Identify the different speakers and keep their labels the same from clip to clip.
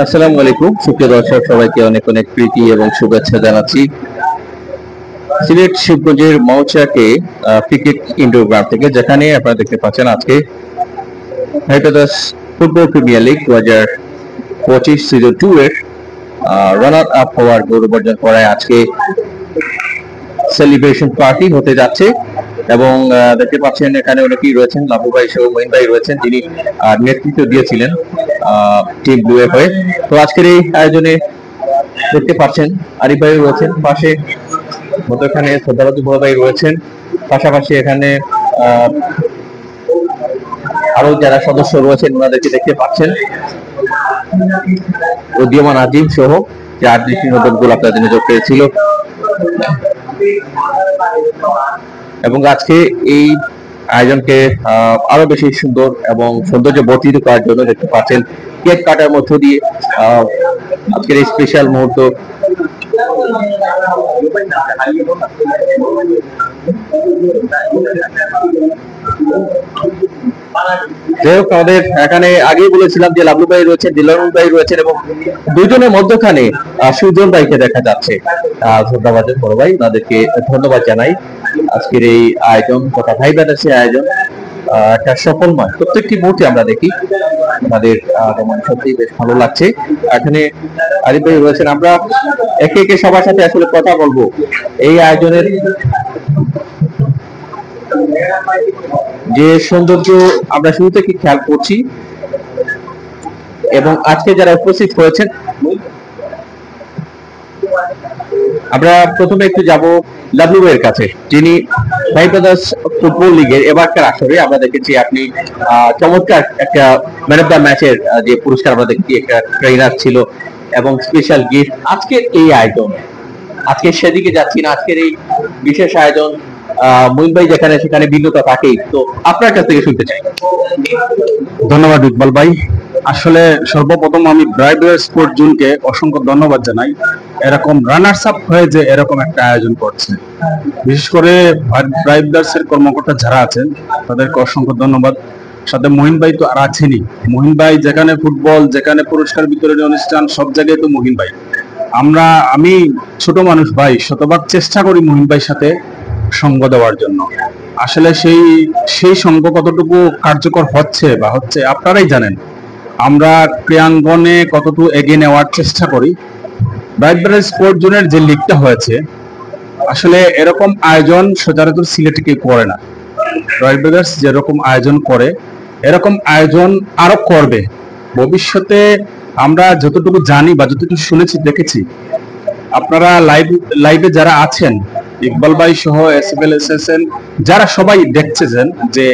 Speaker 1: আসসালামু আলাইকুম সুপ্রিয় দর্শক, সবাইকে অনেক অনেক প্রীতি এবং শুভেচ্ছা জানাচ্ছি সিলেট শিবগঞ্জের মৌচাকে ক্রিকেট ইনডোর গ্রাউন্ড থেকে, যেখানে আপনারা দেখতে পাচ্ছেন আজকে হাইপাদাস ফুটবল প্রিমিয়ার লিগ 2025 সিজন 2 এর রানার আপ হওয়ার গৌরব অর্জন করায় আজকে সেলিব্রেশন পার্টি হতে যাচ্ছে। এবং দেখতে পাচ্ছেন এখানে অনেকেই রয়েছেন, লাবু ভাই সহ মহিন ভাই রয়েছেন, যিনি নেতৃত্ব দিয়েছিলেন টিম ব্লু এর হয়ে। তো আজকের এই আয়োজনে দেখতে পাচ্ছেন আরিফ ভাই রয়েছেন পাশে, এখানে শ্রদ্ধাবাদী বড় ভাই রয়েছেন, পাশাপাশি এখানে আরো যারা সদস্য রয়েছেন ওনাদেরকে দেখতে পাচ্ছেন, উদীয়মান আজিম সহ যে 38টি দলগুলো আপনাদের নজর পেয়েছিল। এবং আজকে এই আয়োজনকে আরো বেশি সুন্দর এবং সৌন্দর্য বর্ধিত করার জন্য দেখতে পাচ্ছেন কেক কাটার মধ্য দিয়ে আজকের এই স্পেশাল মুহূর্ত। যাই হোক, আমাদের এখানে আগেই বলেছিলাম যে লাবলু ভাই রয়েছেন, দিলানুর ভাই রয়েছেন এবং দুইজনের মধ্যখানে সুজন ভাইকে দেখা যাচ্ছে। ধন্যবাদ বড় ভাই, ওনাদেরকে ধন্যবাদ জানাই। আজকের এই আয়োজন তথা ভাই ব্যাটার্সের আয়োজন একটা সফলময়, প্রত্যেকটি মুহূর্তে আমরা দেখি আমাদের সত্যি বেশ ভালো লাগছে। এখানে আরিফ ভাই রয়েছেন, আমরা একে একে সবার সাথে আসলে কথা বলবো এই আয়োজনের যে সৌন্দর্য আমরা শুরু থেকে খেয়াল করছি। এবং আজকে যারা উপস্থিত হয়েছেন, আমরা প্রথমে একটু যাব লাবলু ভাইয়ের কাছে, যিনি হাইপাদাস ফুটবল লিগের এবারকার আসরে আমরা দেখেছি আপনি চমৎকার একটা ম্যান অফ দ্য ম্যাচের যে পুরস্কার আমরা দেখছি, একটা ট্রেনার ছিল এবং স্পেশাল গিফট। আজকের এই আয়োজন, আজকে সেদিকে যাচ্ছি না, আজকের এই বিশেষ আয়োজন মহিন ভাই যেখানে সেখানে ভিন্নতা থাকেই, তো আপনার কাছ থেকে শুনতে চাই।
Speaker 2: ধন্যবাদ ইকবাল ভাই। আসলে সর্বপ্রথম আমি ব্রাইডার স্পোর্ট জোনকে অসংখ্য ধন্যবাদ জানাই, এরকম রানার্স আপ হয়ে যে এরকম একটা আয়োজন করছে। বিশেষ করে ব্রাইডার্স এর কর্মকর্তা যারা আছেন তাদেরকে অসংখ্য ধন্যবাদ। সাথে মহিন ভাই তো আর আছেনই, মহিন ভাই যেখানে ফুটবল, যেখানে পুরস্কার বিতরণী অনুষ্ঠান, সব জায়গায় তো মহিন ভাই। আমি ছোট মানুষ ভাই, শতভাগ চেষ্টা করি মহিন ভাইয়ের সাথে সঙ্গ দেওয়ার জন্য। আসলে সেই সঙ্গ কতটুকু কার্যকর হচ্ছে বা হচ্ছে আপনারাই জানেন। আমরা ক্রীড়াঙ্গনে কতটুকু এগিয়ে নেওয়ার চেষ্টা করি। ব্রাইডার স্পোর্ট জোনের যে লিগটা হয়েছে, আসলে এরকম আয়োজন সচরাচর সিলেটে কেউ করে না। ব্রাইডার যেরকম আয়োজন করে এরকম আয়োজন আরো করবে ভবিষ্যতে। আমরা যতটুকু জানি বা যতটুকু শুনেছি দেখেছি, আপনারা লাইভে যারা আছেন, ইকবাল ভাই সহ এসএফএল এসএসএন যারা সবাই দেখছেন যে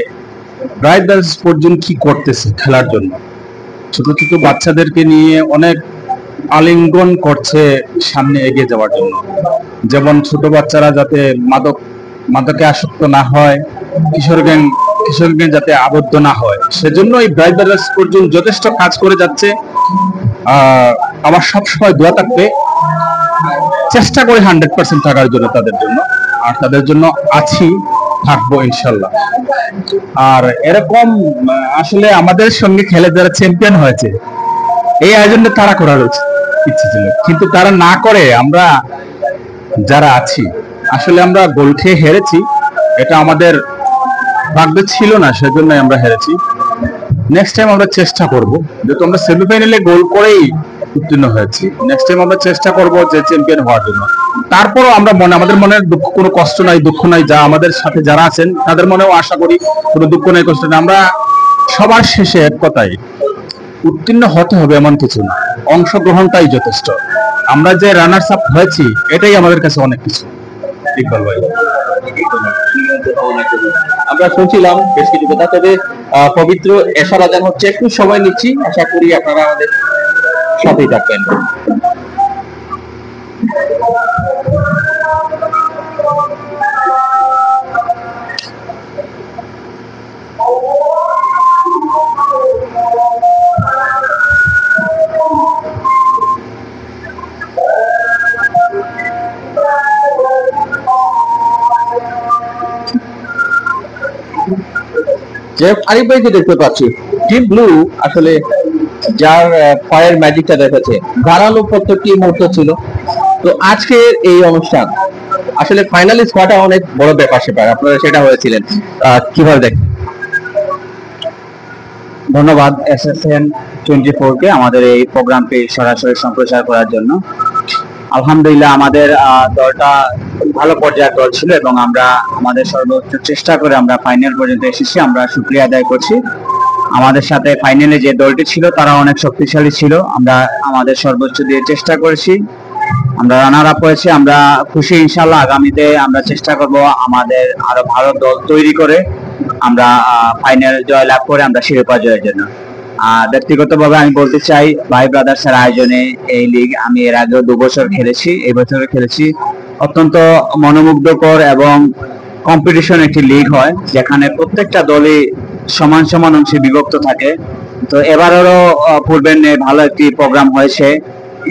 Speaker 2: ব্রাইডার স্পোর্ট জোন কি করতেছে খেলার জন্য। ছোট ছোট বাচ্চাদেরকে নিয়ে অনেক আলিঙ্গন করছে সামনে এগিয়ে যাওয়ার জন্য। যেমন ছোট বাচ্চারা যাতে মাদকে আসক্ত না হয়, কিশোর গ্যাং যাতে আবদ্ধ না হয়, সেজন্য এই ব্রাইডার স্পোর্ট জোন যথেষ্ট কাজ করে যাচ্ছে। আমার সবসময় দোয়া থাকবে, চেষ্টা করি 100% থাকার জন্য তাদের জন্য, আর তাদের জন্য আছি, থাকবো ইনশাল্লাহ। আর এরকম আসলে আমাদের সঙ্গে খেলে যারা চ্যাম্পিয়ন হয়েছে, এই আয়োজনটা তারা করার ইচ্ছে ছিল, কিন্তু তারা না করে আমরা যারা আছি, আসলে আমরা গোল খেয়ে হেরেছি। এটা আমাদের ভাগ্যে ছিল না, সেজন্য আমরা হেরেছি। নেক্সট টাইম আমরা চেষ্টা করব, যেহেতু আমরা সেমিফাইনালে গোল করেই উত্তীর্ণ হয়েছি, নেক্সট টাইম আমরা চেষ্টা করব যে চ্যাম্পিয়ন হওয়ার জন্য। তারপরও আমরা আমাদের মনে কোনো কষ্ট নাই, দুঃখ নাই, যা আমাদের সাথে যারা আছেন তাদের মনেও আশা করি কোনো দুঃখ নাই, কষ্ট নাই। আমরা সবার শেষে এক কথাই, উত্তীর্ণ হতে হবে এমন কিছু না, অংশগ্রহণটাই যথেষ্ট। আমরা যে রানার্স আপ হয়েছি এটাই আমাদের কাছে অনেক কিছু। ইকবাল ভাই,
Speaker 1: আমরা শুনছিলাম বেশ কিছু কথা, তবে পবিত্র এশার আজান হচ্ছে, একটু সময় নিচ্ছি, আশা করি আপনারা আমাদের সাথেই থাকবেন। যে আরিফ ভাইকে দেখতে পাচ্ছি টিম ব্লু আসলে যার ফায়ার ম্যাজিকটা দেখেছে, ধারালো প্রত্যেকটি মুহূর্ত ছিল। তো আজকের এই অনুষ্ঠান আসলে ফাইনালিস্ট হওয়াটা অনেক বড় ব্যাপার স্যাপার, আপনারা সেটা হয়েছিলেন, কিভাবে দেখেন?
Speaker 3: ধন্যবাদ SSN 24 কে আমাদের এই প্রোগ্রামটি সরাসরি সম্প্রচার করার জন্য। আলহামদুলিল্লাহ আমাদের দলটা ভালো পর্যায়ের দল ছিল এবং আমরা আমাদের সর্বোচ্চ চেষ্টা করে আমরা ফাইনাল পর্যন্ত এসেছি। আমরা শুকরিয়া আদায় করছি। আমাদের সাথে ফাইনালে যে দলটি ছিল তারা অনেক শক্তিশালী ছিল। আমরা আমাদের সর্বোচ্চ দিয়ে চেষ্টা করেছি, আমরা রানার আপ হয়েছি। আমরা খুশি, ইনশাল্লাহ আগামীতে আমরা চেষ্টা করব আমাদের আরো ভালো দল তৈরি করে আমরা ফাইনাল জয় লাভ করে আমরা শিরোপা জয়ের জন্য। ব্যক্তিগতভাবে আমি বলতে চাই, ভাই ব্রাদার্সের আয়োজনে এই লিগ আমি এর আগেও 2 বছর খেলেছি, এই বছরে খেলেছি। অত্যন্ত মনোমুগ্ধকর এবং কম্পিটিশন একটি লিগ হয় যেখানে প্রত্যেকটা দলই সমান সমান অংশে বিভক্ত থাকে। তো এবারেরও পূর্বের ন্যায় ভালো একটি প্রোগ্রাম হয়েছে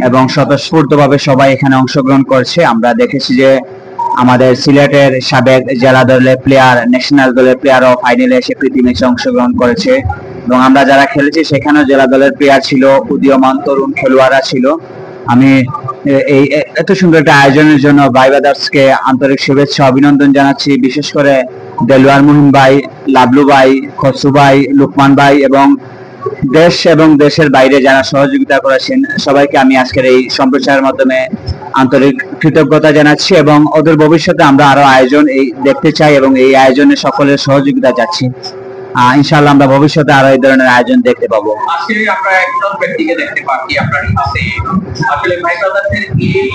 Speaker 3: এবং স্বতঃস্ফূর্তভাবে সবাই এখানে অংশগ্রহণ করছে। আমরা দেখেছি যে আমাদের সিলেটের সাবেক জেলা দলের প্লেয়ার, ন্যাশনাল দলের প্লেয়ারও ফাইনালে এসে প্রীতি ম্যাচে অংশগ্রহণ করেছে এবং আমরা যারা খেলেছি সেখানেও জেলা দলের প্লেয়ার ছিল, উদীয়মান তরুণ খেলোয়াড়রা ছিল। আমি এই এত সুন্দর একটা আয়োজনের জন্য ভাই ব্রাদার্সকে আন্তরিক শুভেচ্ছা অভিনন্দন জানাচ্ছি। বিশেষ করে দেলোয়ার মুহিম ভাই, লাবলু ভাই, খসরু ভাই, লুকমান ভাই এবং দেশ এবং দেশের বাইরে যারা সহযোগিতা করেছেন সবাইকে আমি আজকের এই সম্প্রচারের মাধ্যমে আন্তরিক কৃতজ্ঞতা জানাচ্ছি এবং ওদের ভবিষ্যতে আমরা আরো আয়োজন দেখতে চাই এবং এই আয়োজনে সকলের সহযোগিতা চাচ্ছি। ইনশাআল্লাহ আমরা ভবিষ্যতে আরো এই ধরনের আয়োজন দেখতে পাবো।
Speaker 1: আজকে আমরা একজন ব্যক্তিকে দেখতে পাচ্ছি আপনার কাছে, আসলে ভাই ব্রাদার্সের এই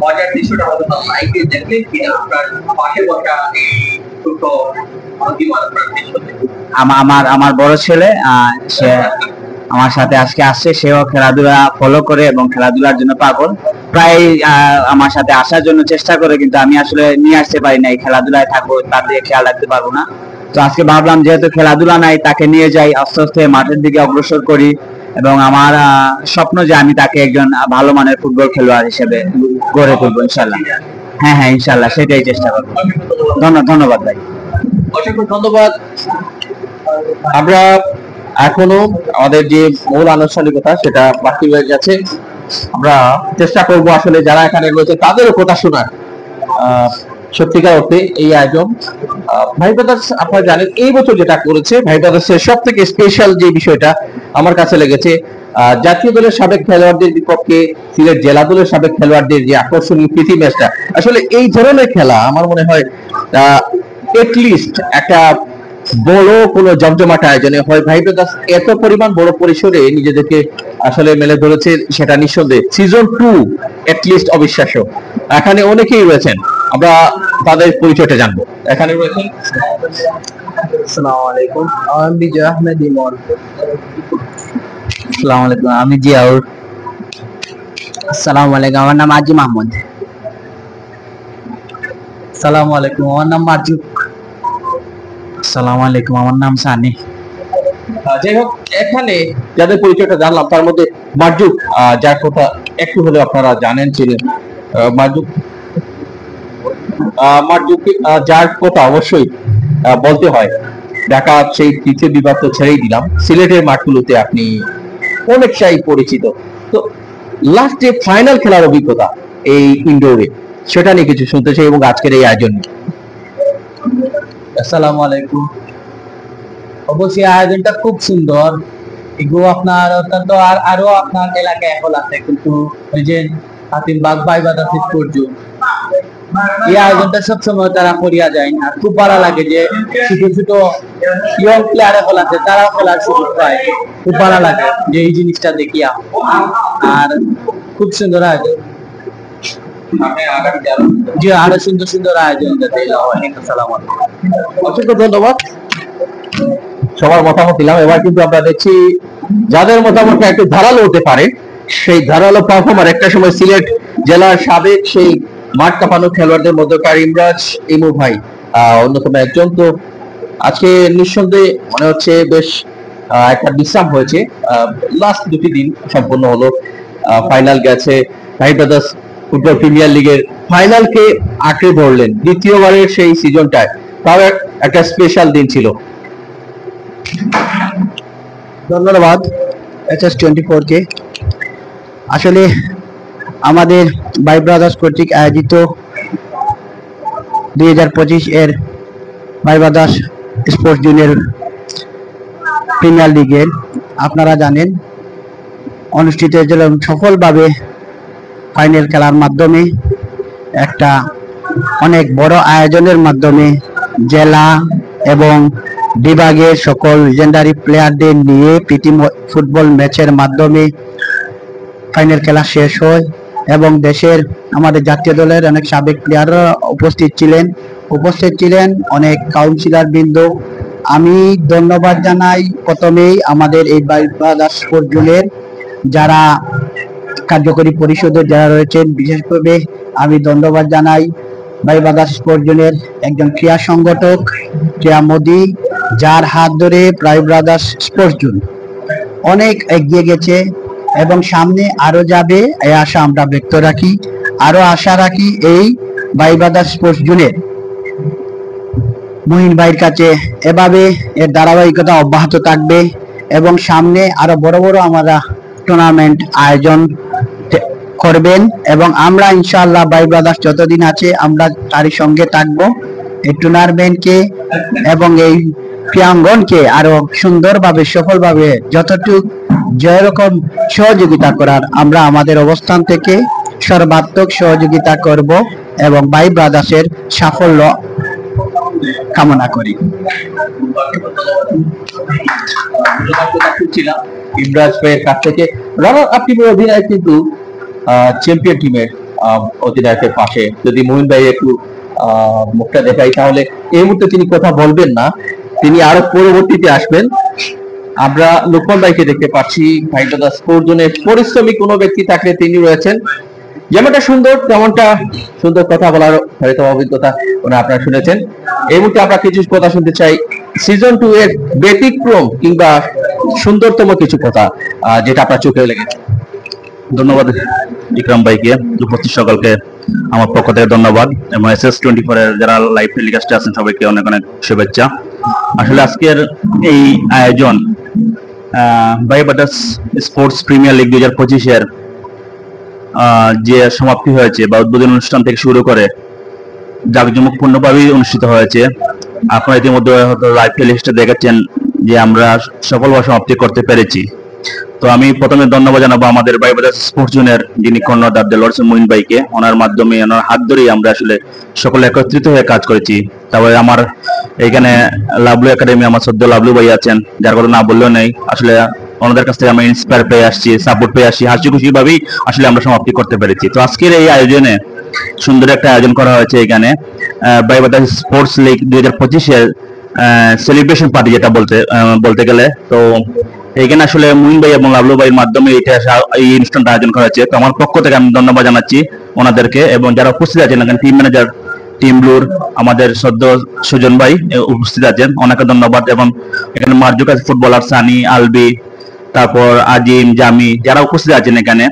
Speaker 1: মজার দৃশ্যটা হয়তো লাইভে দেখলেন কিনা, আপনার পাশে বসা এই ছোট প্রতিমান আপনার দৃশ্য
Speaker 3: আমার বড় ছেলে সে আমার সাথে আজকে আসছে, সেও খেলাধুলা ফলো করে এবং খেলাধুলার জন্য পাগল। প্রায় আমার সাথে আসার জন্য চেষ্টা করে, কিন্তু আমি আসলে নিয়ে আসতে পারি না, এই খেলাধুলায় থাকবো, তার দিকে খেয়াল রাখতে পারবো না। তো আজকে ভাবলাম যেহেতু খেলাধুলা নাই, তাকে নিয়ে যাই, আস্তে আস্তে মাঠের দিকে অগ্রসর করি এবং আমার স্বপ্ন যে আমি তাকে একজন ভালো মানের ফুটবল খেলোয়াড় হিসেবে গড়ে তুলবো ইনশাল্লাহ। হ্যাঁ হ্যাঁ ইনশাল্লাহ সেটাই চেষ্টা করবো। ধন্যবাদ ভাই,
Speaker 1: অসংখ্য ধন্যবাদ। আমরা এখনো আমাদের যে মূল আনুষ্ঠানিকতা সেটা বাকি হয়ে গেছে, আমরা চেষ্টা করব আসলে যারা এখানে রয়েছে তাদেরও কথা শোনার। সত্যিকার অর্থে এই আয়োজন ভাই ব্রাদার্স, আপনারা জানেন এই বছর যেটা করেছে ভাই ব্রাদার্সের সব থেকে স্পেশাল যে বিষয়টা আমার কাছে লেগেছে, জাতীয় দলের সাবেক খেলোয়াড়দের বিপক্ষে সিলেট জেলা দলের সাবেক খেলোয়াড়দের যে আকর্ষণীয় প্রীতি ম্যাচটা, আসলে এই ধরনের খেলা আমার মনে হয় এটলিস্ট একটা বড় কোনো জমজমাট আয়োজনে হয়। ভাই ব্রাদার্স এত পরিমাণ বড় পরিসরে নিজেদেরকে আসলে মেলে ধরেছে, সেটা নিঃসন্দেহে সিজন 2 এটলিস্ট অবিশ্বাস্য। এখানে অনেকেই রয়েছেন, আমরা তাদের পরিচয়টা জানবো। এখানে রয়েছেন,
Speaker 3: আসসালামু আলাইকুম, আমি বিজয় আহমেদ ইমন। আসসালামু আলাইকুম, আমি জিয়াউর। আসসালামু আলাইকুম, আমার নাম আজি মাহমুদ। আসসালামু আলাইকুম, আমার নাম মারজুক। আসসালামু আলাইকুম, আমার নাম সানি।
Speaker 1: যাই হোক, এখানে যাদের পরিচয়টা জানলাম তার মধ্যে মারজুক, যার কথা একটু হলে আপনারা জানেন ছিলেন, মারজুক যার কথা অবশ্যই বলতে হয়। ঢাকা সেই তৃতীয় বিভাগ তো ছেড়েই দিলাম, সিলেটের মাঠগুলোতে আপনি অনেকটাই পরিচিত। তো লাস্টে ফাইনাল খেলার অভিজ্ঞতা এই ইনডোরে, সেটা নিয়ে কিছু শুনতে চাই এবং আজকের এই আয়োজন নিয়ে।
Speaker 3: আসসালামু আলাইকুম। অবশ্যই আয়োজনটা খুব সুন্দর। এগুলো আপনার অত্যন্ত আরো আপনার এলাকায় এখন আছে, কিন্তু ওই যে হাতিমবাগ ভাই ব্রাদার্স স্পোর্ট জোন, এই আয়োজনটা সবসময় তারা করিয়া যায়। আর খুব ভালো লাগে যে ছোট ছোট ইয়ং প্লেয়ার এখন আছে, তারাও খেলার সুযোগ পায়। খুব ভালো লাগে যে এই জিনিসটা দেখিয়া। আর খুব সুন্দর আয়োজন, জি আরো সুন্দর সুন্দর আয়োজন যাতে হয়। আসসালামু আলাইকুম,
Speaker 1: অসংখ্য ধন্যবাদ। সবার মতামত দিলাম, এবার কিন্তু আমরা দেখছি যাদের মতামতটা একটু ধারালো হতে পারে সেই ধারালো পারফর্মার একটা সময় সিলেট জেলার সাবেক সেই মাঠ কাঁপানো খেলোয়াড়দের মধ্যকার ইমরাজ ইমু ভাই অন্যতম একজন। তো আজকে নিঃসন্দেহে মনে হচ্ছে বেশ একটা বিশ্রাম হয়েছে, লাস্ট 2টি দিন সম্পূর্ণ হলো, ফাইনাল গেছে, ভাই ব্রাদার্স ফুটবল প্রিমিয়ার লিগের ফাইনালকে আঁকড়ে ধরলেন দ্বিতীয়বারের সেই সিজনটায়, তাও একটা স্পেশাল দিন ছিল।
Speaker 3: ধন্যবাদ SS24 কে। আসলে আমাদের বাই ব্রাদার্স কর্তৃক আয়োজিত 2025 এর বাই ব্রাদার্স স্পোর্টস জুনিয়র প্রিমিয়ার লিগের আপনারা জানেন অনুষ্ঠিত হয়েছিল সফলভাবে ফাইনাল খেলার মাধ্যমে একটা অনেক বড় আয়োজনের মাধ্যমে জেলা এবং বিভাগের সকল লেজেন্ডারি প্লেয়ারদের নিয়ে প্রীতি ফুটবল ম্যাচের মাধ্যমে ফাইনাল খেলা শেষ হয় এবং দেশের আমাদের জাতীয় দলের অনেক সাবেক প্লেয়াররা উপস্থিত ছিলেন অনেক কাউন্সিলর বৃন্দ। আমি ধন্যবাদ জানাই প্রথমেই আমাদের এই বাই ব্রাদার্স স্পোর্টস জোনের যারা কার্যকরী পরিষদের যারা রয়েছেন, বিশেষভাবে আমি ধন্যবাদ জানাই বাই ব্রাদার্স স্পোর্টস জোনের একজন ক্রীড়া সংগঠক ক্রীড়া মোদী, যার হাত ধরে বাই ব্রাদার্স স্পোর্টস জোন অনেক এগিয়ে গেছে এবং সামনে আরো যাবে এই আশা আমরা ব্যক্ত রাখি। আরো আশা রাখি এই বাই ব্রাদার্স স্পোর্টস জোনের মহিন ভাইয়ের কাছে এভাবে এর ধারাবাহিকতা অব্যাহত থাকবে এবং সামনে আরো বড় বড় আমরা টুর্নামেন্ট আয়োজন করবেন এবং আমরা ইনশাআল্লাহ বাই ব্রাদার্স যতদিন আছে আমরা তারই সঙ্গে থাকবো। এই টুর্নামেন্টকে এবং এই ক্রীড়াঙ্গনকে আরো সুন্দরভাবে সফলভাবে যতটুকু যেরকম সহযোগিতা করার আমরা আমাদের অবস্থান থেকে সর্বাত্মক সহযোগিতা করব এবং বাই ব্রাদার্সের সাফল্য কামনা করি।
Speaker 1: ইমরাজ ভাইয়ের কাছ থেকে রানার আপ টিমের অধিনায়ক কিন্তু চ্যাম্পিয়ন টিমের অধিনায়কের পাশে। যদি মোহিন ভাই একটু মুখটা দেখাই তাহলে এই মুহূর্তে তিনি কথা বলবেন না, তিনি আরো পরবর্তীতে আসবেন। আমরা লোকমান ভাইকে দেখতে পাচ্ছি বাই ব্রাদার্স স্পোর্টস জোনের পরিশ্রমী কোনো ব্যক্তি থাকলে তিনি রয়েছেন। যেমনটা সুন্দর তেমনটা সুন্দর কথা বলার হয়তো অভিজ্ঞতা আপনারা শুনেছেন। এই মুহূর্তে আমরা কিছু কথা শুনতে চাই সিজন 2 এর ব্যতিক্রম কিংবা সুন্দরতম কিছু কথা যেটা আপনার চোখে লেগেছে।
Speaker 2: ধন্যবাদ ইকরাম ভাইকে, উপস্থিত সকলকে আমার পক্ষ থেকে ধন্যবাদ এবং SS24 এর যারা লাইভ টেলিকাস্টে আছেন সবাইকে অনেক অনেক শুভেচ্ছা। আসলে আজকের এই আয়োজন বাই ব্রাদার্স স্পোর্টস প্রিমিয়ার লিগ 2025 এর যে সমাপ্তি হয়েছে বা উদ্বোধন অনুষ্ঠান থেকে শুরু করে জাঁকজমকপূর্ণভাবে অনুষ্ঠিত হয়েছে। আপনারা ইতিমধ্যে হয়তো লাইভ টেলিকাস্টে দেখেছেন যে আমরা সফলভাবে সমাপ্তি করতে পেরেছি। তো আমি প্রথমে ধন্যবাদ জানাবো আমাদের বাই ব্রাদার্স স্পোর্টস জোনের যিনি কর্ণধার দেলোয়ার মোহিন ভাইকে। ওনার মাধ্যমে ওনার হাত ধরেই আমরা আসলে সকলে একত্রিত হয়ে কাজ করেছি। তারপরে আমার এখানে লাভলু একাডেমি আমার সদ্য লাভলু ভাই আছেন, যার কথা না বললেও নেই। আসলে ওনাদের কাছ থেকে আমরা ইন্সপায়ার পেয়ে আসছি, সাপোর্ট পেয়ে আসছি, হাসি খুশি ভাবেই আসলে আমরা সমাপ্তি করতে পেরেছি। তো আজকের এই আয়োজনে সুন্দর একটা আয়োজন করা হয়েছে এখানে বাই ব্রাদার্স স্পোর্টস লিগ 2025 এর সেলিব্রেশন পার্টি যেটা বলতে গেলে। তো এখানে আসলে মুহিন ভাই এবং লাভলু ভাইয়ের মাধ্যমে এই অনুষ্ঠানটা আয়োজন করা হয়েছে। তো আমার পক্ষ থেকে আমি ধন্যবাদ জানাচ্ছি ওনাদেরকে এবং যারা উপস্থিত আছেন এখানে টিম ম্যানেজার টিম ব্লুর আমাদের সদ্য সুজন ভাই উপস্থিত আছেন, অনেকে ধন্যবাদ। এবং এখানে মার্জুকা ফুটবলার সানি আলবি, তারপর আজিম জামি যারা উপস্থিত আছেন এখানে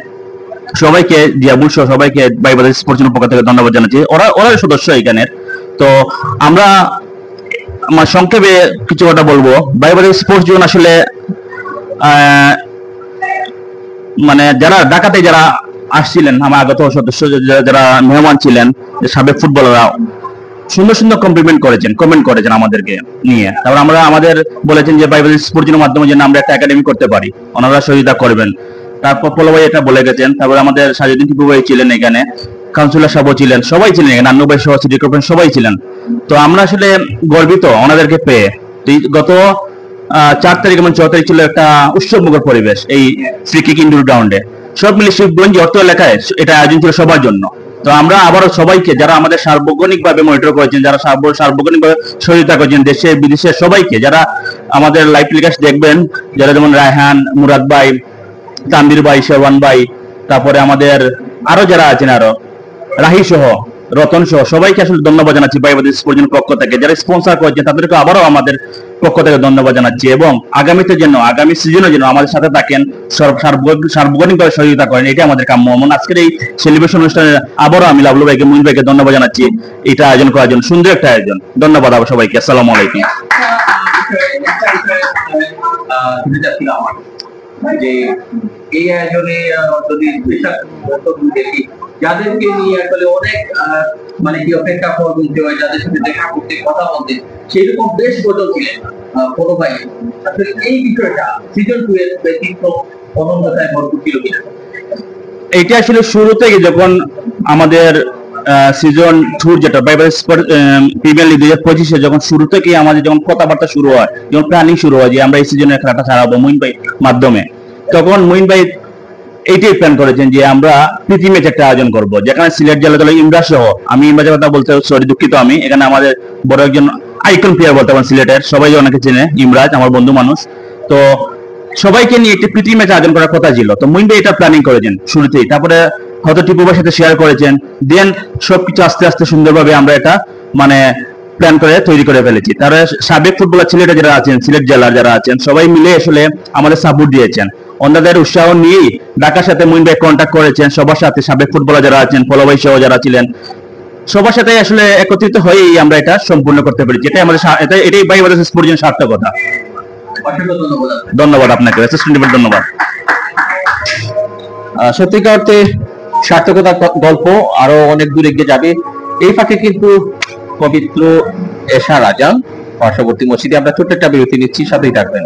Speaker 2: সবাইকে, জিয়াবুল সহ সবাইকে বাই ব্রাদার্স স্পোর্টস পক্ষ থেকে ধন্যবাদ জানাচ্ছি। ওরা সদস্য এখানের। তো আমরা আমার সংক্ষেপে কিছু কথা বলবো। বাই ব্রাদার্স স্পোর্টস জোন আসলে মানে যারা ঢাকাতে যারা আসছিলেন আমার আগত সদস্য যারা মেহমান ছিলেন সাবেক ফুটবলাররা সুন্দর সুন্দর কমেন্ট করেছেন আমাদেরকে নিয়ে। তারপর আমরা আমাদের বলেছেন যে বাই ব্রাদার্স স্পোর্টস জোনের মাধ্যমে যেন আমরা একটা একাডেমি করতে পারি, ওনারা সহযোগিতা করবেন। তারপর পোলো ভাই এটা বলে গেছেন। তারপর আমাদের সাজুদ্দিন টিপু ভাই ছিলেন এখানে, কাউন্সিলর সাহেব ছিলেন, সবাই ছিলেন এখানে, নান্নু ভাই সহ সিটি কর্পোরেশন সবাই ছিলেন। তো আমরা আসলে গর্বিত ওনাদেরকে পেয়ে। গত 4 তারিখ এবং 6 তারিখ ছিল একটা উৎসবমুখর পরিবেশ এই ফ্রি কিক ইনডোর গ্রাউন্ডে। সব মিলে শিবগঞ্জ অর্থ এলাকায় এটা আয়োজন ছিল সবার জন্য। তো আমরা আবারও সবাইকে যারা আমাদের সার্বক্ষণিকভাবে মনিটর করেছেন, যারা সার্বক্ষণিকভাবে সহযোগিতা করেছেন, দেশে বিদেশে সবাইকে, যারা আমাদের লাইভ টেলিকাস্ট দেখবেন, যারা যেমন রায়হান, মুরাদ ভাই, তানভীর ভাই, শেরওয়ান ভাই, তারপরে আমাদের আরো যারা আছেন, আরো রাহি সহ রতন সহ সবাইকে আসলে ধন্যবাদ জানাচ্ছি বাই ব্রাদার্স স্পোর্টস জোনের পক্ষ থেকে। যারা স্পন্সর করেছেন তাদেরকে আবারও আমাদের পক্ষ থেকে ধন্যবাদ জানাচ্ছি এবং আগামী সিজনের জন্য আমাদের সাথে থাকেন, সার্বক্ষণিকভাবে সহযোগিতা করেন, এটা আমাদের কাম্য। এবং আজকের এই সেলিব্রেশন অনুষ্ঠানে আবারও আমি লাভলু ভাইকে, মুহিন ভাইকে ধন্যবাদ জানাচ্ছি এটা আয়োজন করার জন্য। সুন্দর একটা আয়োজন। ধন্যবাদ আবার সবাইকে। আসসালামু আলাইকুম।
Speaker 1: শুনতে চাচ্ছিলাম আমার যে এই আয়োজনে যদি দেখি যাদেরকে নিয়ে আসলে অনেক মানে কি অপেক্ষা করতে হয়, যাদের সাথে দেখা করতে কথা বলতে সেরকম বেশ কজন ছিলেন বড় ভাই। আসলে এই বিষয়টা সিজন 2 এর ব্যক্তিত্ব অনন্যতায় ভরপুর ছিল কিনা?
Speaker 2: এটা আসলে শুরু থেকে যখন আমাদের সিজন 2 যেটা বাইবেল স্পোর্ট প্রিমিয়ার লিগ 2025 যখন শুরু থেকে আমাদের যখন কথাবার্তা শুরু হয়, যখন প্ল্যানিং শুরু হয় যে আমরা এই সিজনের খেলাটা ছাড়াবো মুইন ভাই মাধ্যমে, তখন মুইন ভাই এইটাই প্ল্যান করেছেন যে আমরা প্রীতি ম্যাচ একটা আয়োজন করব, যেখানে সিলেট জেলা দলের ইমরাজ সহ, আমি ইমরাজের কথা বলতে সরি দুঃখিত, আমি এখানে আমাদের বড় একজন আইকন প্লেয়ার বলতে পারেন সিলেটের, সবাই অনেকে চেনে ইমরাজ, আমার বন্ধু মানুষ। তো সবাইকে নিয়ে একটি প্রীতি ম্যাচ আয়োজন করার কথা ছিল, তো মুইন ভাই এটা প্ল্যানিং করেছেন শুরুতেই, তারপরে হয়তো টিপু ভাইয়ের সাথে শেয়ার করেছেন, দেন সবকিছু আস্তে আস্তে সুন্দরভাবে আমরা এটা মানে প্ল্যান করে তৈরি করে ফেলেছি। তারা সাবেক ফুটবলার সিলেটে যারা আছেন, সিলেট জেলার যারা আছেন, সবাই মিলে আসলে আমাদের সাপোর্ট দিয়েছেন, অন্যদের উৎসাহ নিয়েই ঢাকার সাথে মুইন ভাই কন্ট্যাক্ট করেছেন, সবার সাথে সাবেক ফুটবলার যারা আছেন, ফলো ভাই সহ যারা ছিলেন, সবার সাথে আসলে একত্রিত হয়েই আমরা এটা সম্পূর্ণ করতে পেরেছি। এটাই আমাদের এটাই বাই বাজার স্পোর্টস এর সার্থকতা। ধন্যবাদ আপনাকে, ধন্যবাদ।
Speaker 1: সত্যিকার অর্থে সার্থকতার গল্প আরো অনেক দূর এগিয়ে যাবে। এই ফাঁকে কিন্তু পবিত্র এশার আজান, পার্শ্ববর্তী মসজিদে আমরা ছোট্ট একটা বিরতি নিচ্ছি, সাথেই থাকবেন।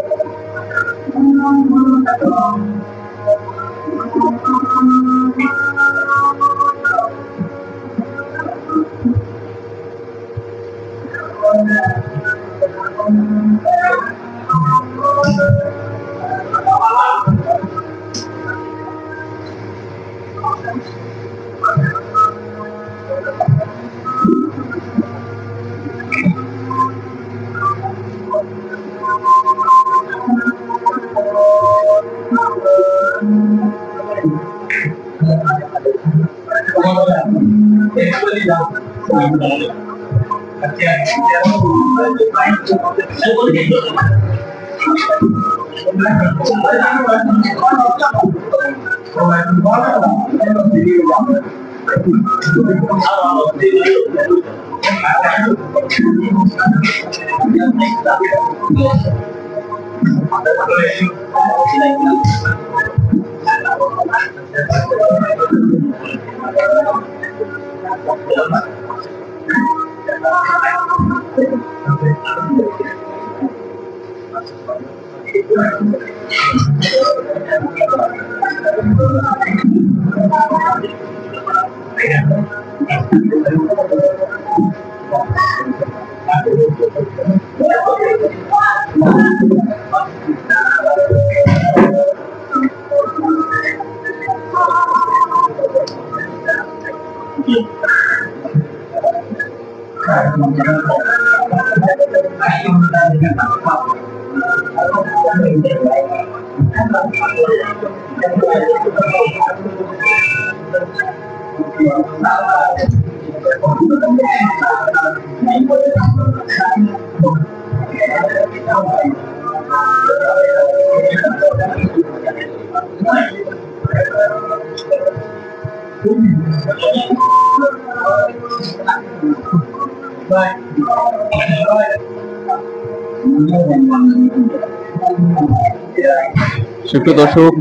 Speaker 1: সুপ্রিয় দর্শক,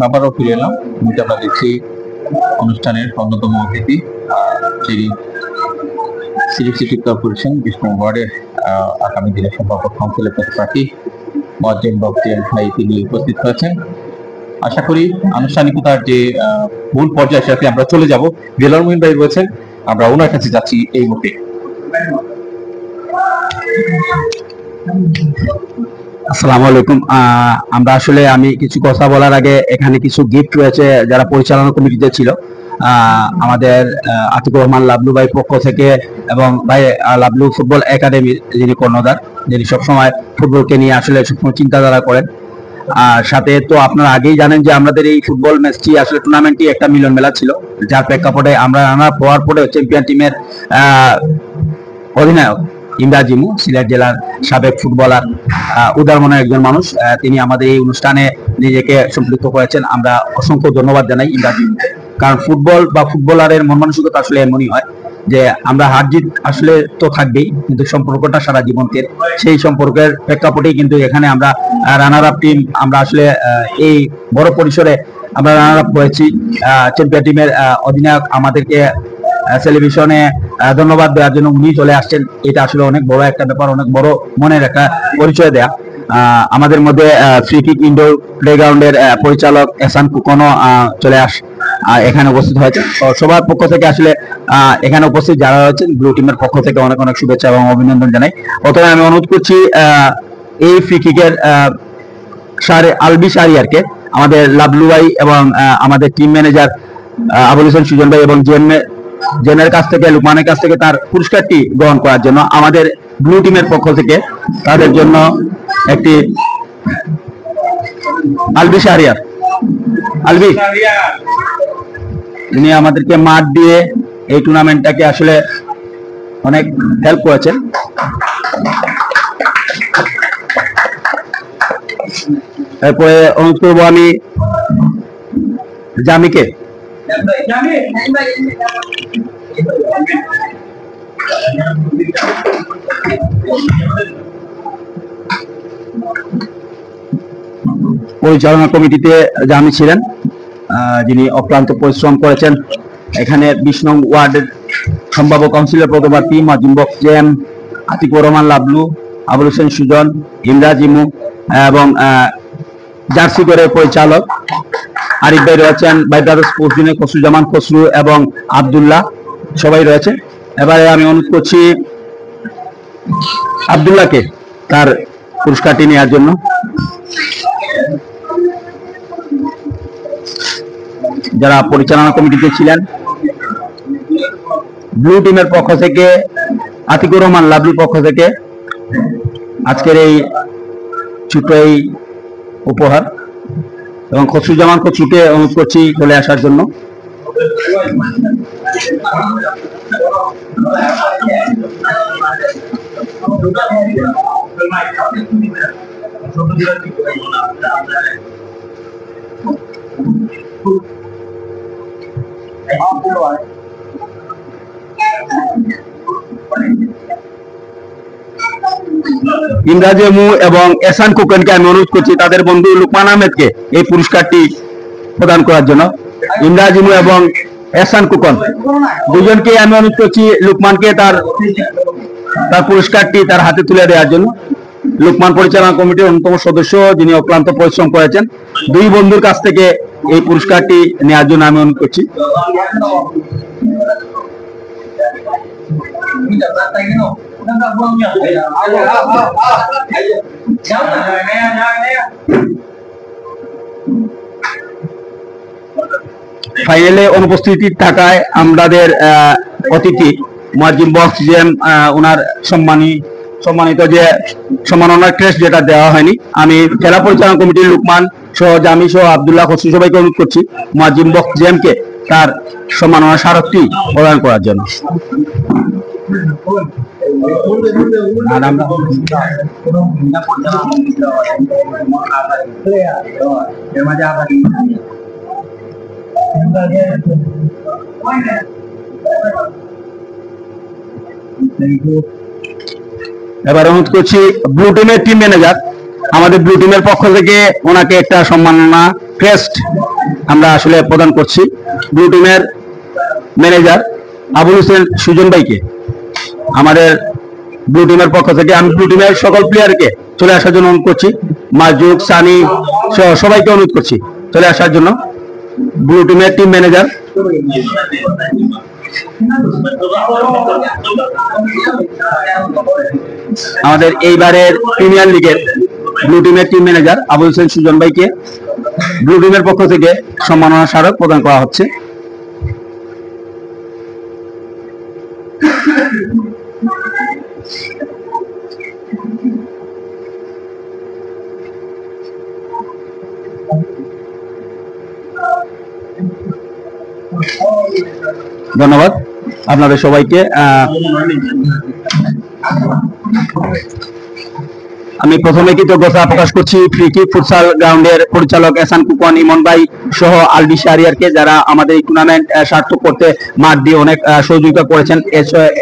Speaker 1: আবারও ফিরে এলাম। আমরা দেখছি অনুষ্ঠানের অন্যতম অতিথি যিনি সিলেট সিটি কর্পোরেশন 20 নং ওয়ার্ডের আগামী দিনের সম্পাদক কাউন্সিলের প্রার্থী মোয়াজ্জেম বখতিয়ার ভাই, তিনি উপস্থিত হয়েছেন। আশা করি আনুষ্ঠানিকতার যে মূল পর্যায়ে সাথে আমরা চলে যাব। দেলোয়ার মুহিন ভাই রয়েছেন, আমরা ওনার কাছে যাচ্ছি এই মুহূর্তে।
Speaker 3: আসসালামু আলাইকুম। আমরা আসলে আমি কিছু কথা বলার আগে এখানে কিছু গিফট রয়েছে যারা পরিচালনা কমিটিতে ছিল, আমাদের আতিকুর রহমান লাবলু ভাই পক্ষ থেকে, এবং ভাই লাবলু ফুটবল একাডেমির যিনি কর্ণধার, যিনি সবসময় ফুটবলকে নিয়ে আসলে সবসময় চিন্তাধারা করেন। আর সাথে তো আপনারা আগেই জানেন যে আমাদের এই ফুটবল ম্যাচটি আসলে টুর্নামেন্টটি একটা মিলন মেলা ছিল, যার প্রেক্ষাপটে আমরা রানার হওয়ার পরে চ্যাম্পিয়ন টিমের অধিনায়ক ইমরাজ ইমু, সিলেট জেলার সাবেক ফুটবলার, উদার মনের একজন মানুষ, তিনি আমাদের এই অনুষ্ঠানে নিজেকে সম্পৃক্ত করেছেন। আমরা অসংখ্য ধন্যবাদ জানাই ইমরাজ ইমুকে, কারণ ফুটবল বা ফুটবলারের মন মানসিকতা আসলে এমনই হয়
Speaker 2: যে আমরা হার জিত আসলে তো থাকবেই, কিন্তু সম্পর্কটা সারা জীবনকে, সেই সম্পর্কের প্রেক্ষাপটেই কিন্তু এখানে আমরা রানার আপ টিম, আমরা আসলে এই বড় পরিসরে আমরা রানার আপ করেছি। চ্যাম্পিয়ন টিমের অধিনায়ক আমাদেরকে টেলিভিশনে ধন্যবাদ দেওয়ার জন্য উনি চলে আসছেন। এটা আসলে অনেক বড় একটা ব্যাপার, অনেক বড় মনের একটা পরিচয় দেয়া। আমাদের মধ্যে ফ্রি কিক ইনডোর প্লেগ্রাউন্ডের পরিচালক এহসান কুকনও চলে এখানে উপস্থিত হয়েছে। সবার পক্ষ থেকে আসলে এখানে উপস্থিত যারা রয়েছেন ব্লু টিমের পক্ষ থেকে অনেক অনেক শুভেচ্ছা এবং অভিনন্দন জানাই। প্রথমে আমি অনুরোধ করছি এই ফ্রি কিকের আলবি শাহরিয়ারকে, আমাদের লাবলু ভাই এবং আমাদের টিম ম্যানেজার আবুল হোসেন সুজন ভাই এবং জেনের কাছ থেকে, লুকমানের কাছ থেকে তার পুরস্কারটি গ্রহণ করার জন্য আমাদের ব্লু টিমের পক্ষ থেকে তাদের জন্য একটি আলবি শাহরিয়ার, আলবি, যিনি আমাদেরকে মাঠ দিয়ে এই টুর্নামেন্টটাকে আসলে অনেক হেল্প করেছেন। এরপরে অনুরোধ করবো আমি জামিকে। পরিচালনা কমিটিতে জামি ছিলেন, যিনি অক্লান্ত পরিশ্রম করেছেন। এখানে 20 নং ওয়ার্ডের সম্ভাব্য কাউন্সিলর পদপ্রার্থী মাজিম্বক জেম, আতিকুর রহমান লাবলু, আবুল হোসেন সুজন, ইমরাজ ইমু এবং জার্সি করে পরিচালক আরিফ ভাই রয়েছেন, ভাই brothers sports union Khasruzzaman Khasru এবং আব্দুল্লাহ, সবাই রয়েছে। এবারে আমি অনুরোধ করছি আব্দুল্লাহকে তার পুরস্কারটি নেওয়ার জন্য। যারা পরিচালনা কমিটিতে ছিলেন, ব্লু টিমের পক্ষ থেকে আতিকুর রহমান লাবলুর পক্ষ থেকে আজকের এই ছোট এই উপহার, এবং খসরুজ্জামান খসরুকে অনুরোধ করছি চলে আসার জন্য। ইমরাজ এমু এবং এহসান কুকনকে আমি অনুরোধ করছি তাদের বন্ধু লুকমান আহমেদকে এই পুরস্কারটি প্রদান করার জন্য। ইমরাজ এমু এবং এহসান কুকন দুজনকে আমি অনুরোধ করছি লুকমানকে তার পুরস্কারটি তার হাতে তুলে দেওয়ার জন্য। লুকমান পরিচালনা কমিটির অন্যতম সদস্য, যিনি অক্লান্ত পরিশ্রম করেছেন। দুই বন্ধুর কাছ থেকে এই পুরস্কারটি নেওয়ার জন্য আমি অনুরোধ করছি। ফাইনালে অনুপস্থিতি থাকায় আমাদের অতিথি মুয়াজ্জিম বক্স জেম ওনার সম্মানিত যে সম্মাননার ক্রেস্ট যেটা দেওয়া হয়নি, আমি জেলা পরিচালনা কমিটির লুকমান সহ জামি সহ আব্দুল্লাহ খসরু সবাইকে অনুরোধ করছি মুয়াজ্জিম বক্স জেমকে তার সম্মাননা স্মারকটি প্রদান করার জন্য। আর আমরা এবার অনুরোধ করছি ব্লু টিমের টিম ম্যানেজার, আমাদের ব্লু টিমের পক্ষ থেকে ওনাকে একটা সম্মাননা ক্রেস্ট আমরা আসলে প্রদান করছি। ব্লু টিমের ম্যানেজার আবুল হোসেন সুজন ভাইকে আমাদের ব্লু টিমের পক্ষ থেকে, আমি ব্লু টিমের সকল প্লেয়ারকে চলে আসার জন্য অনুরোধ করছি। মাজুক, সানি সহ সবাইকে অনুরোধ করছি চলে আসার জন্য। ব্লু টিমের টিম ম্যানেজার আমাদের এইবারের প্রিমিয়ার লিগের ব্লু টিমের টিম ম্যানেজার আবুল হোসেন সুজন ভাইকে ব্লু টিমের পক্ষ থেকে সম্মাননা স্মারক প্রদান করা হচ্ছে। ধন্যবাদ আপনাদের সবাইকে।
Speaker 3: আমি প্রথমে কৃতজ্ঞতা প্রকাশ করছি ফ্রিকি ফুটসাল গ্রাউন্ডের পরিচালক এহসান কুকন, ইমন ভাই সহ আলবি শাহরিয়ারকে, যারা আমাদের এই টুর্নামেন্ট সার্থক করতে মাঠ দিয়ে অনেক সহযোগিতা করেছেন।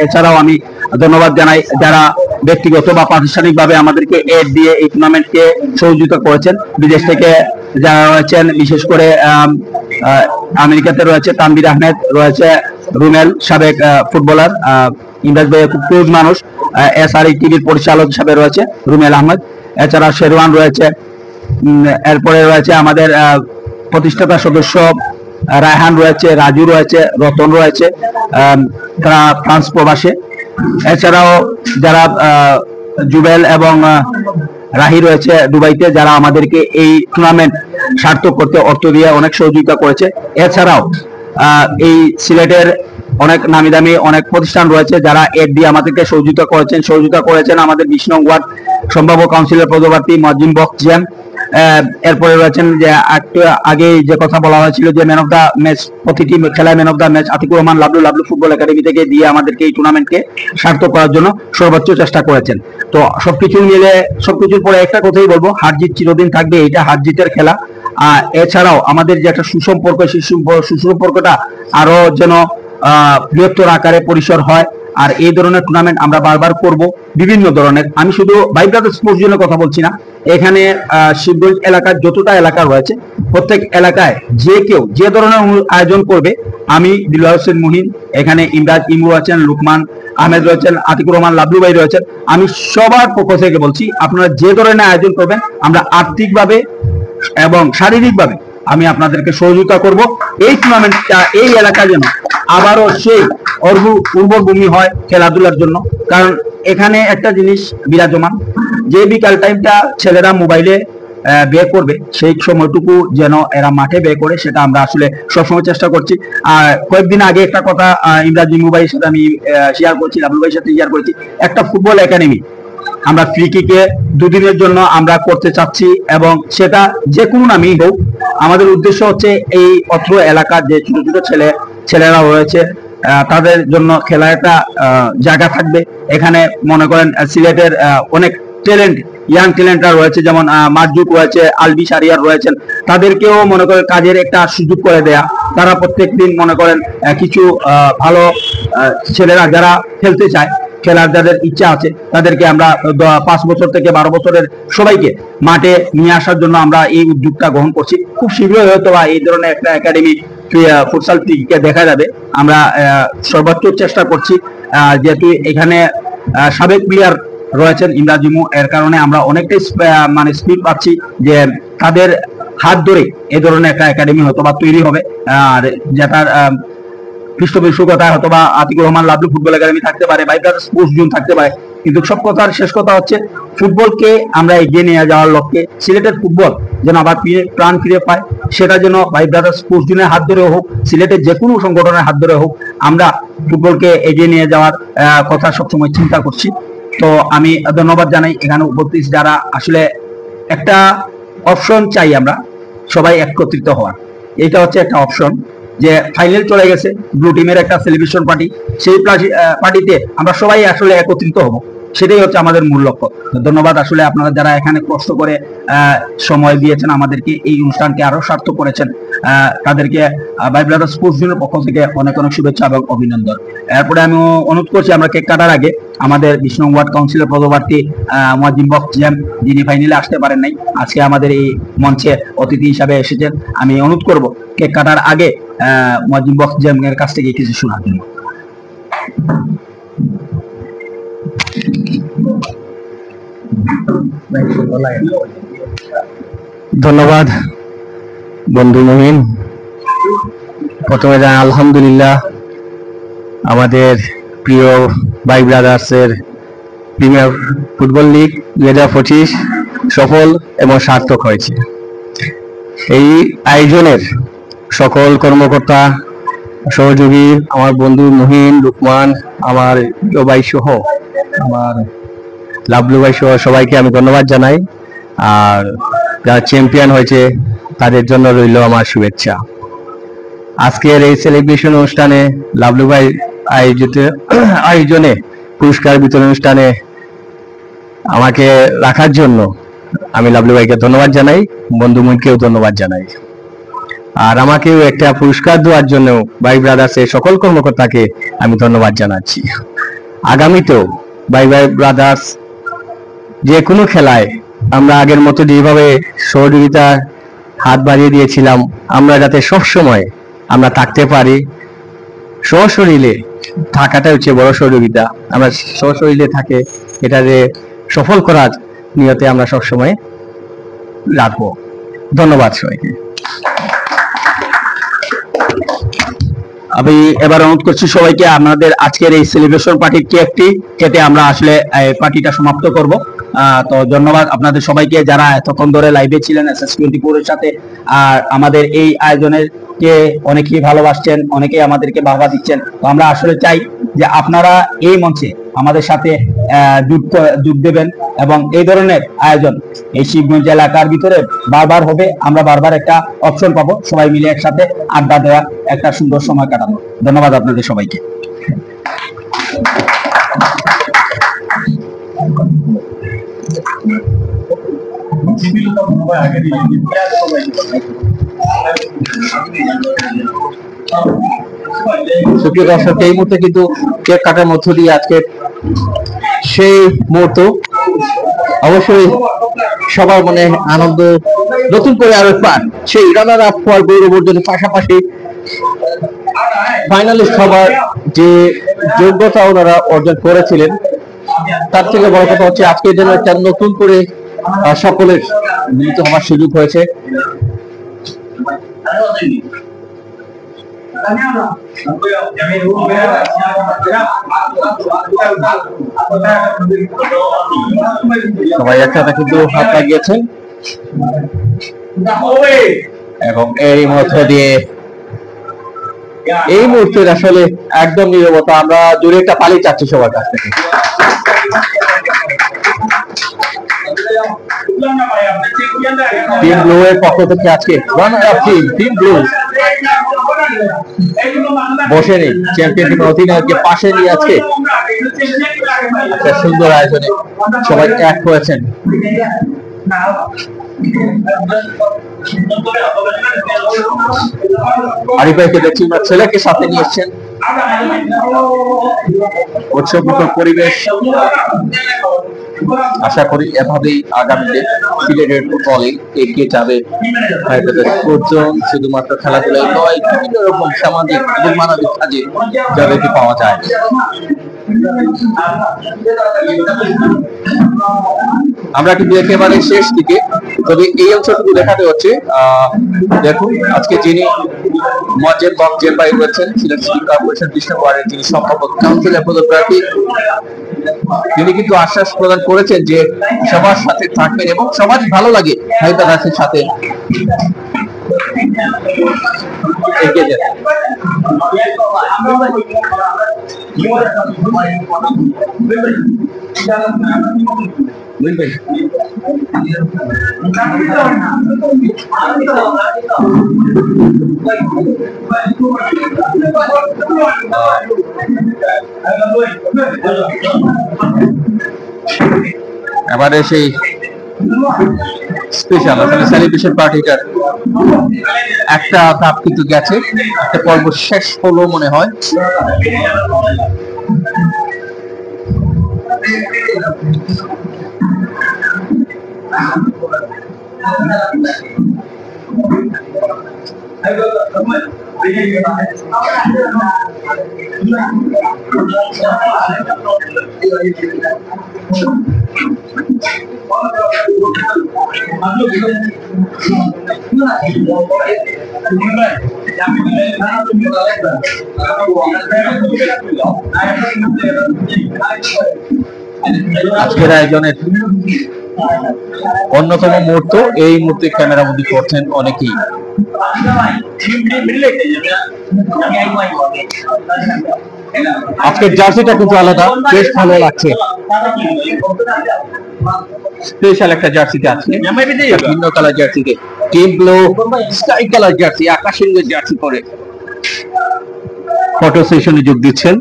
Speaker 3: এছাড়াও আমি ধন্যবাদ জানাই যারা ব্যক্তিগত বা প্রাতিষ্ঠানিকভাবে আমাদেরকে এড দিয়ে এই টুর্নামেন্টকে সহযোগিতা করেছেন। বিদেশ থেকে যারা রয়েছেন, বিশেষ করে আমেরিকাতে রয়েছে তানভীর আহমেদ, রয়েছে রুমেল, সাবেক ফুটবলার, ইমরাজ ভাইয়ের খুব ক্লোজ মানুষ, SRE টিভির পরিচালক হিসাবে রয়েছে রুমেল আহমেদ। এছাড়া শেরওয়ান রয়েছে, এরপরে রয়েছে আমাদের প্রতিষ্ঠাতা সদস্য রায়হান রয়েছে, রাজু রয়েছে, রতন রয়েছে, তারা ফ্রান্স প্রবাসে। এছাড়াও যারা জুবেল এবং রাহি রয়েছে দুবাইতে, যারা আমাদেরকে এই টুর্নামেন্ট সার্থক করতে অর্থ দিয়ে অনেক সহযোগিতা করেছে। এছাড়াও এই সিলেটের অনেক নামি দামি অনেক প্রতিষ্ঠান রয়েছে যারা এড দিয়ে আমাদেরকে সহযোগিতা করেছেন আমাদের 20 নং ওয়ার্ড সম্ভাব্য কাউন্সিলর পদপ্রার্থী মুয়াজ্জিম বক্স জ্যাম। এরপরে রয়েছেন যে একটু আগে যে কথা বলা হয়েছিল যে ম্যান অফ দা ম্যাচ, প্রতিটি খেলায় man of the match Atiqur Rahman Lablu football academy থেকে দিয়ে আমাদেরকে এই টুর্নামেন্টকে সার্থক করার জন্য সর্বোচ্চ চেষ্টা করেছেন। তো সবকিছু মিলে সবকিছুর পরে একটা কথাই বলবো, হার জিত চিরদিন থাকবে, এটা হার জিতের খেলা। এছাড়াও আমাদের যে একটা সুসম্পর্ক, সেই সুসম্পর্কটা আরো যেন বৃহত্তর আকারে পরিসর হয়। আর এই ধরনের টুর্নামেন্ট আমরা বারবার করব বিভিন্ন ধরনের। আমি শুধু ভাই ব্রাদার্স স্পোর্টস জন্য কথা বলছি না, এখানে শিবগঞ্জ এলাকার যতটা এলাকা রয়েছে প্রত্যেক এলাকায় যে কেউ যে ধরনের আয়োজন করবে, আমি দিলওয়ার হোসেন মুহিন, এখানে ইমরাজ ইমু আছেন, লুকমান আহমেদ রয়েছেন, আতিকুর রহমান লাবলু ভাই রয়েছেন, আমি সবার পক্ষ থেকে বলছি আপনারা যে ধরনের আয়োজন করবেন আমরা আর্থিকভাবে এবং শারীরিকভাবে আমি আপনাদেরকে সহযোগিতা করব। এই টুর্নামেন্টটা এই এলাকা যেন আবারও সেই উর্বর ভূমি হয় খেলাধুলার জন্য। কারণ এখানে একটা জিনিস বিরাজমান, যে বিকাল টাইমটা ছেলেরা মোবাইলে ব্যয় করবে, সেই সময়টুকু যেন এরা মাঠে ব্যয় করে, সেটা আমরা আসলে সবসময় চেষ্টা করছি। আর কয়েকদিন আগে একটা কথা ইমরাজ ইমু ভাইয়ের সাথে আমি শেয়ার করছি, লাবলু ভাইয়ের সাথে শেয়ার করেছি, একটা ফুটবল একাডেমি আমরা ফ্রিকিকে 2 দিনের জন্য আমরা করতে চাচ্ছি, এবং সেটা যে কোনো নামই হোক। আমাদের উদ্দেশ্য হচ্ছে এই অত্র এলাকার যে ছোট ছোট ছেলেরা রয়েছে তাদের জন্য খেলার একটা জায়গা থাকবে। এখানে মনে করেন সিলেটের অনেক ইয়াং ট্যালেন্টরা রয়েছে, যেমন মারজুক রয়েছে, আলবি শাহরিয়ার রয়েছেন, তাদেরকেও মনে করেন কাজের একটা সুযোগ করে দেয়া। তারা প্রত্যেকদিন মনে করেন কিছু ভালো ছেলেরা যারা খেলতে চায়, খেলার যাদের ইচ্ছা আছে, তাদেরকে আমরা 5 বছর থেকে 12 বছরের সবাইকে মাঠে নিয়ে আসার জন্য আমরা এই উদ্যোগটা গ্রহণ করছি। খুব শীঘ্রই হয়তো বা এই ধরনের একটা একাডেমি ফুটসাল টিকে দেখা যাবে। আমরা সর্বোচ্চ চেষ্টা করছি, যেহেতু এখানে সাবেক প্লেয়ার রয়েছেন ইমরাজ ইমু, এর কারণে আমরা অনেকটাই মানে স্পিড পাচ্ছি যে তাদের হাত ধরে এই ধরনের একটা একাডেমি হয়তো বা তৈরি হবে। আর যেটার পৃষ্ঠপোষকতায় হয়তো বা আতিকুর রহমান লাবলু ফুটবল একাডেমি থাকতে পারে, ভাই ব্রাদার্স স্পোর্টস জোন থাকতে পারে। কিন্তু সব কথার শেষ কথা হচ্ছে ফুটবলকে আমরা এগিয়ে নিয়ে যাওয়ার লক্ষ্যে সিলেটের ফুটবল যেন আবার প্রাণ ফিরে পায়, সেটা যেন ভাই ব্রাদার্স স্পোর্টস জোনের হাত ধরে হোক, সিলেটের যে কোনো সংগঠনের হাত ধরে হোক, আমরা ফুটবলকে এগিয়ে নিয়ে যাওয়ার কথা সবসময় চিন্তা করছি। তো আমি ধন্যবাদ জানাই এখানে উপস্থিত যারা আসলে একটা অপশন চাই, আমরা সবাই একত্রিত হওয়ার, এইটা হচ্ছে একটা অপশন। যে ফাইনাল চলে গেছে, ব্লু টিমের একটা সেলিব্রেশন পার্টি, সেই পার্টিতে আমরা সবাই আসলে একত্রিত হব, সেটাই হচ্ছে আমাদের মূল লক্ষ্য। ধন্যবাদ আসলে আপনারা যারা এখানে কষ্ট করে সময় দিয়েছেন, আমাদেরকে এই অনুষ্ঠানকে আরো সার্থক করেছেন, তাদেরকে ভাই ব্রাদার্স স্পোর্টস জোনের পক্ষ থেকে অনেক অনেক শুভেচ্ছা এবং অভিনন্দন। এরপরে আমি অনুরোধ করছি, আমরা কেক কাটার আগে আমাদের 20 নং ওয়ার্ড কাউন্সিলর পদপ্রার্থী মুয়াজ্জিম বক্স জ্যাম, যিনি ফাইনালে আসতে পারেন নাই, আজকে আমাদের এই মঞ্চে অতিথি হিসাবে এসেছেন, আমি অনুরোধ করব কেক কাটার আগে মুয়াজ্জিম বক্স জ্যাম এর কাছ থেকে কিছু শোনার জন্য।
Speaker 1: ধন্যবাদ বন্ধু মহিন। প্রথমে জানাই আলহামদুলিল্লাহ, আমাদের প্রিয় ভাই ব্রাদার্সের প্রিমিয়ার ফুটবল লিগ 2025 সফল এবং সার্থক হয়েছে। এই আয়োজনের সকল কর্মকর্তা, সহযোগী, আমার বন্ধু মহিন, লুকমান, আমার ভাই সহ, আমার লাবলু ভাই সহ সবাইকে আমি ধন্যবাদ জানাই। আর যারা চ্যাম্পিয়ন হয়েছে তাদের জন্য রইল আমার শুভেচ্ছা। আজকের এই সেলিব্রেশন অনুষ্ঠানে লাবলু ভাই আয়োজনে পুরস্কার বিতরণ অনুষ্ঠানে আমাকে রাখার জন্য আমি লাভলু ভাইকে ধন্যবাদ জানাই, বন্ধু মুইকেও ধন্যবাদ জানাই। আর আমাকেও একটা পুরস্কার দেওয়ার জন্য ভাই ব্রাদার্সের সকল কর্মকর্তাকে আমি ধন্যবাদ জানাচ্ছি। আগামীতেও ভাই ব্রাদার্স যে কোনো খেলায় আমরা আগের মতো যেভাবে সহযোগিতা হাত বাড়িয়ে দিয়েছিলাম, আমরা যাতে সবসময় আমরা থাকতে পারি। সশরীরে থাকাটা হচ্ছে বড় সহযোগিতা। আমরা সশরীরে থাকে এটা যে সফল করার নিয়তে আমরা সবসময় রাখবো। ধন্যবাদ সবাইকে।
Speaker 2: আমি এবার অনুরোধ করছি সবাইকে আমাদের আজকের এই সেলিব্রেশন পার্টির কেকটি কেটে আমরা আসলে পার্টিটা সমাপ্ত করব। তো ধন্যবাদ আপনাদের সবাইকে যারা এতক্ষণ ধরে লাইভে ছিলেন SS24 এর সাথে। আর আমাদের এই আয়োজনের কে অনেকেই ভালোবাসছেন, অনেকেই আমাদেরকে বাহবা দিচ্ছেন। তো আমরা আসলে চাই যে আপনারা এই মঞ্চে আমাদের সাথে যোগ দেবেন এবং এই ধরনের আয়োজন এই শিবগঞ্জ এলাকার ভিতরে বারবার হবে। আমরা বারবার একটা অপশন পাবো সবাই মিলে একসাথে আড্ডা দেওয়া, একটা সুন্দর সময় কাটানো। ধন্যবাদ আপনাদের সবাইকে।
Speaker 1: সুপ্রিয় দর্শক, এই মুহূর্তে কিন্তু কেক কাটার মধ্য দিয়ে আজকে সেই মুহূর্ত অবশ্যই সবার মনে আনন্দ নতুন করে আরো পান। সেই রানার আপ হওয়ার গৌরব অর্জনের পাশাপাশি ফাইনালিস্ট হবার যে যোগ্যতা ওনারা অর্জন করেছিলেন, তার থেকে বড় কথা হচ্ছে আজকে যেন একটা নতুন করে সকলের মিলিত হওয়ার সুযোগ হয়েছে। সবাই একসাথে কিন্তু হাত লাগিয়েছেন এবং এই মধ্য দিয়ে এই মুহূর্তের আসলে একদম নীরবতা। আমরা জোরে একটা পালি চাচ্ছি সবার কাছ থেকে। টিম ব্লু এর পক্ষ থেকে আজকে রানার আপ টিম ব্লু বসেনি, চ্যাম্পিয়ন টিমের অধিনায়ককে পাশে নিয়ে আজকে একটা সুন্দর আয়োজনে সবাই এক হয়েছেন। আরিফ ভাইকে দেখছি ওনার ছেলেকে সাথে নিয়ে এসছেন। উৎসবমুখর পরিবেশ, আশা করি এভাবেই আগামীতে সিলেটের ফুটবলে এগিয়ে যাবে। শুধুমাত্র খেলাধুলায় নয়, বিভিন্ন রকম সামাজিক এবং মানবিক কাজে যাদেরকে পাওয়া যায়। আমরা কিন্তু একেবারে শেষ দিকে, তবে এই অংশটুকু দেখাতে হচ্ছে। দেখুন আজকে যিনি মজেব বকজেব ভাই রয়েছেন, সিলেট সিটি কর্পোরেশন কৃষ্ণ ওয়ার্ডের যিনি সম্পাদক কাউন্সিলর পদপ্রার্থী, তিনি কিন্তু আশ্বাস প্রদান করেছেন যে সবার সাথে থাকবেন এবং সবারই ভালো লাগে হায়দ্রাবাদের সাথে এগিয়ে যেতে। এবারে সেই স্পেশাল আসলে সেলিব্রেশন পার্টিটার একটা ধাপ কিন্তু গেছে, একটা পর্ব শেষ হলো মনে হয়। আজকের আয়োজনের অন্যতম মুহূর্ত, এই মুহূর্তে ক্যামেরা বন্দি করছেন অনেকেই। আজকের জার্সিটা কিন্তু আলাদা, বেশ ভালো লাগছে। স্পেশাল একটা জার্সিতে আছে, ভিন্ন কালার জার্সিতে, team blue sky colour jersey, আকাশী রঙের জার্সি পরে ফটো সেশনে যোগ দিচ্ছেন।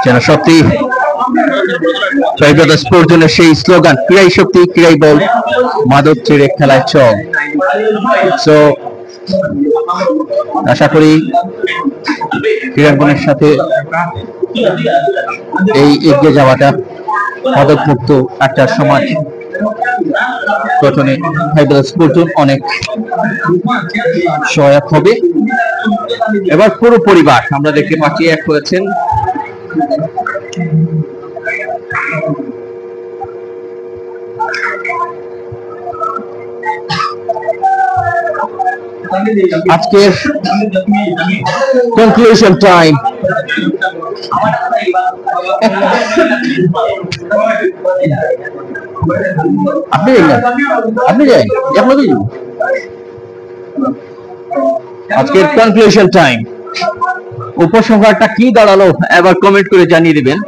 Speaker 1: যেন সত্যি জয়প্রদা স্পোর্টস জোনের সেই স্লোগান, ক্রীড়াই শক্তি, ক্রীড়াই বল, মাদক ছেড়ে খেলায় চল। সো আশা করি ক্রীড়াঙ্গনের সাথে এই এগিয়ে যাওয়াটা মাদকমুক্ত একটা সমাজ গঠনে জয়প্রদা স্পোর্টস জোন অনেক সহায়ক হবে। এবার পুরো পরিবার আমরা দেখতে পাচ্ছি এক হয়েছেন। আজকের কনক্লুশন টাইম। আপনি যাই আপনাকে আজকের কনক্লুশন টাইম, উপসংহারটা কি দাঁড়ালো এবার কমেন্ট করে জানিয়ে দিবেন।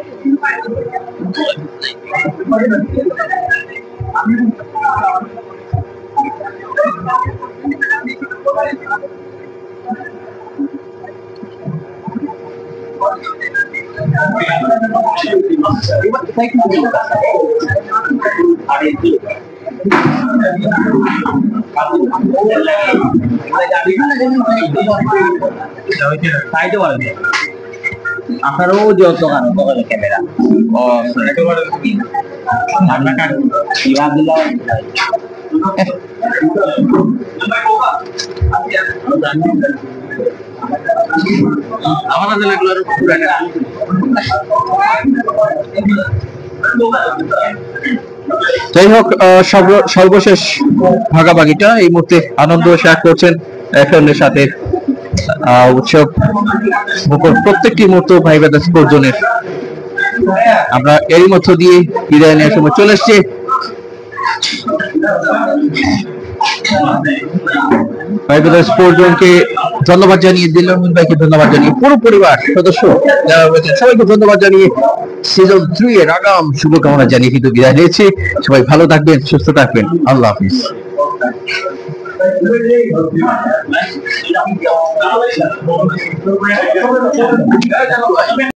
Speaker 3: আপনারও যত গান ক্যামেরা
Speaker 1: যাই হোক, সর্বশেষ ভাগাভাগিটা এই মুহূর্তে আনন্দ শেয়ার করছেন এফএমের সাথে। উৎসব প্রত্যেকটি মুহূর্ত ভাইবাদা স্পোর্টস জোনের। আমরা এরই মধ্য দিয়ে বিদায় নেওয়ার সময় চলে এসছে। ভাইবাদা স্পোর্টস জোনকে ধন্যবাদ জানিয়ে, দিলরুল ভাইকে ধন্যবাদ জানিয়ে, পুরো পরিবার সদস্য যারা রয়েছেন সবাইকে ধন্যবাদ জানিয়ে সিজন 3 এর আগাম শুভকামনা জানিয়ে কিন্তু বিদায় নিয়েছি। সবাই ভালো থাকবেন, সুস্থ থাকবেন। আল্লাহ হাফিজ।